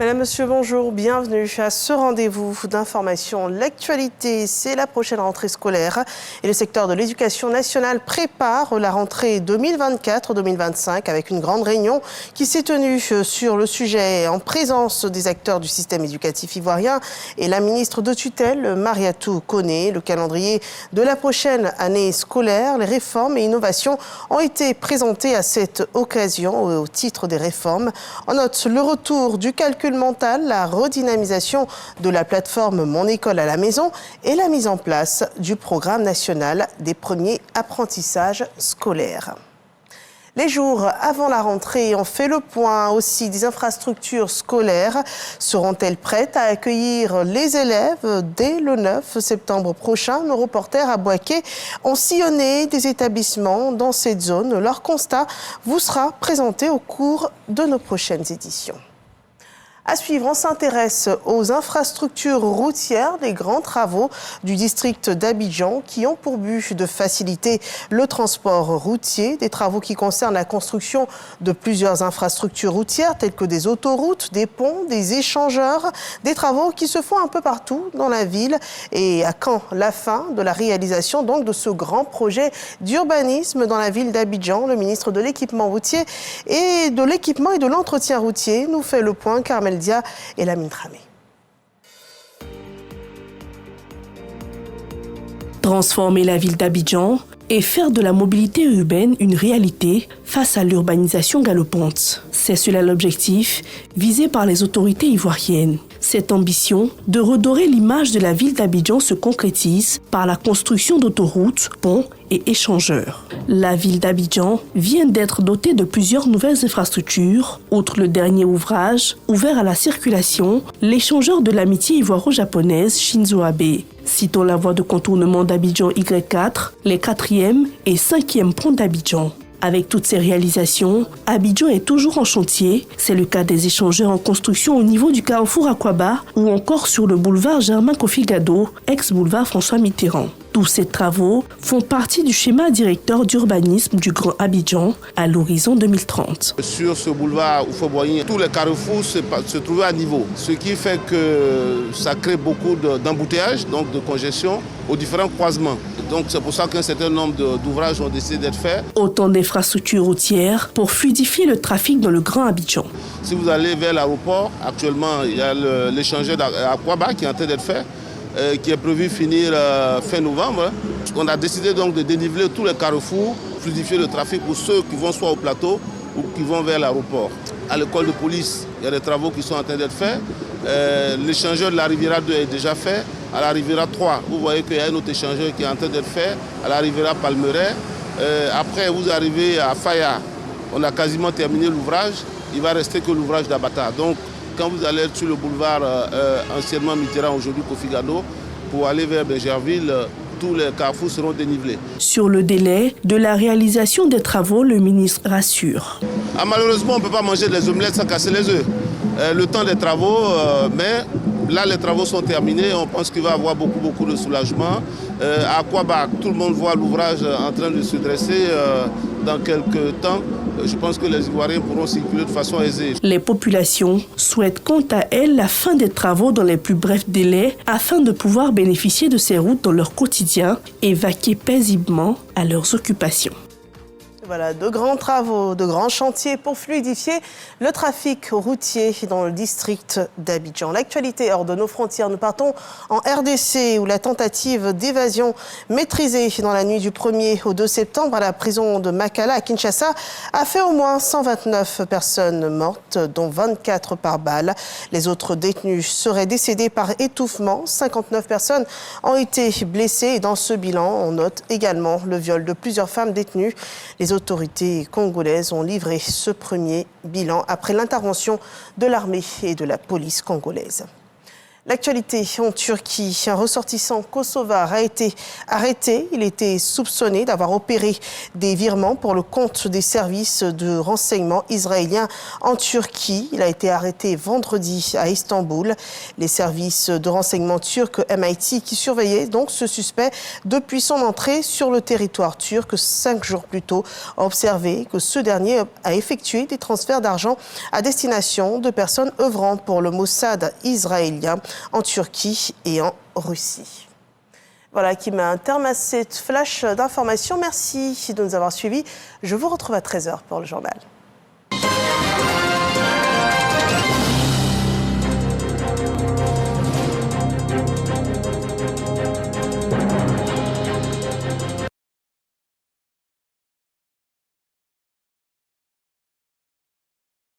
Madame, Monsieur, bonjour, bienvenue à ce rendez-vous d'information. L'actualité, c'est la prochaine rentrée scolaire et le secteur de l'éducation nationale prépare la rentrée 2024-2025 avec une grande réunion qui s'est tenue sur le sujet en présence des acteurs du système éducatif ivoirien et la ministre de tutelle, Mariatou Koné. Le calendrier de la prochaine année scolaire, les réformes et innovations ont été présentées à cette occasion au titre des réformes. On note le retour du calcul mental, la redynamisation de la plateforme Mon École à la maison et la mise en place du programme national des premiers apprentissages scolaires. Les jours avant la rentrée, on fait le point aussi des infrastructures scolaires. Seront-elles prêtes à accueillir les élèves dès le 9 septembre prochain? Nos reporters à Bouaké ont sillonné des établissements dans cette zone. Leur constat vous sera présenté au cours de nos prochaines éditions. À suivre, on s'intéresse aux infrastructures routières, des grands travaux du district d'Abidjan qui ont pour but de faciliter le transport routier. Des travaux qui concernent la construction de plusieurs infrastructures routières telles que des autoroutes, des ponts, des échangeurs. Des travaux qui se font un peu partout dans la ville. Et à quand la fin de la réalisation donc de ce grand projet d'urbanisme dans la ville d'Abidjan? Le ministre de l'équipement routier et de l'entretien routier nous fait le point. Carmel Dia et Lamine Tramé. Transformer la ville d'Abidjan et faire de la mobilité urbaine une réalité face à l'urbanisation galopante. C'est cela l'objectif visé par les autorités ivoiriennes. Cette ambition de redorer l'image de la ville d'Abidjan se concrétise par la construction d'autoroutes, ponts et échangeurs. La ville d'Abidjan vient d'être dotée de plusieurs nouvelles infrastructures, outre le dernier ouvrage ouvert à la circulation, l'échangeur de l'amitié ivoiro-japonaise Shinzo Abe. Citons la voie de contournement d'Abidjan Y4, les 4e et 5e ponts d'Abidjan. Avec toutes ces réalisations, Abidjan est toujours en chantier. C'est le cas des échangeurs en construction au niveau du carrefour Akwaba ou encore sur le boulevard Germain Kofi Gado, ex-boulevard François Mitterrand. Tous ces travaux font partie du schéma directeur d'urbanisme du Grand Abidjan à l'horizon 2030. Sur ce boulevard Oufo-Boigny, tous les carrefours se trouvaient à niveau, ce qui fait que ça crée beaucoup d'embouteillages, donc de congestion aux différents croisements. Donc c'est pour ça qu'un certain nombre d'ouvrages ont décidé d'être faits. Autant d'infrastructures routières pour fluidifier le trafic dans le Grand Abidjan. Si vous allez vers l'aéroport, actuellement il y a l'échangeur d'Akwaba qui est en train d'être fait. Qui est prévu finir fin novembre. On a décidé donc de déniveler tous les carrefours, fluidifier le trafic pour ceux qui vont soit au plateau ou qui vont vers l'aéroport. À l'école de police, il y a des travaux qui sont en train d'être faits. L'échangeur de la Riviera 2 est déjà fait. À la Riviera 3, vous voyez qu'il y a un autre échangeur qui est en train d'être fait. À la Riviera Palmeraie. Après, vous arrivez à Faya. On a quasiment terminé l'ouvrage. Il ne va rester que l'ouvrage d'Abata. Donc, quand vous allez sur le boulevard anciennement Mitterrand, aujourd'hui Kofi Gado, pour aller vers Bergerville, tous les carrefours seront dénivelés. Sur le délai de la réalisation des travaux, le ministre rassure. Malheureusement, on ne peut pas manger des omelettes sans casser les œufs. Le temps des travaux, mais là les travaux sont terminés, on pense qu'il va y avoir beaucoup de soulagement. À Akwaba, tout le monde voit l'ouvrage en train de se dresser dans quelques temps. Je pense que les Ivoiriens pourront circuler de façon aisée. Les populations souhaitent quant à elles la fin des travaux dans les plus brefs délais afin de pouvoir bénéficier de ces routes dans leur quotidien et vaquer paisiblement à leurs occupations. Voilà, de grands travaux, de grands chantiers pour fluidifier le trafic routier dans le district d'Abidjan. L'actualité hors de nos frontières, nous partons en RDC où la tentative d'évasion maîtrisée dans la nuit du 1er au 2 septembre à la prison de Makala à Kinshasa a fait au moins 129 personnes mortes, dont 24 par balle. Les autres détenus seraient décédés par étouffement. 59 personnes ont été blessées et dans ce bilan, on note également le viol de plusieurs femmes détenues. Les autorités congolaises ont livré ce premier bilan après l'intervention de l'armée et de la police congolaise. L'actualité en Turquie, un ressortissant kosovar a été arrêté. Il était soupçonné d'avoir opéré des virements pour le compte des services de renseignement israéliens en Turquie. Il a été arrêté vendredi à Istanbul. Les services de renseignement turcs MIT qui surveillaient donc ce suspect depuis son entrée sur le territoire turc 5 jours plus tôt ont observé que ce dernier a effectué des transferts d'argent à destination de personnes œuvrant pour le Mossad israélien en Turquie et en Russie. Voilà qui met un terme à cette flash d'informations. Merci de nous avoir suivis. Je vous retrouve à 13h pour le journal.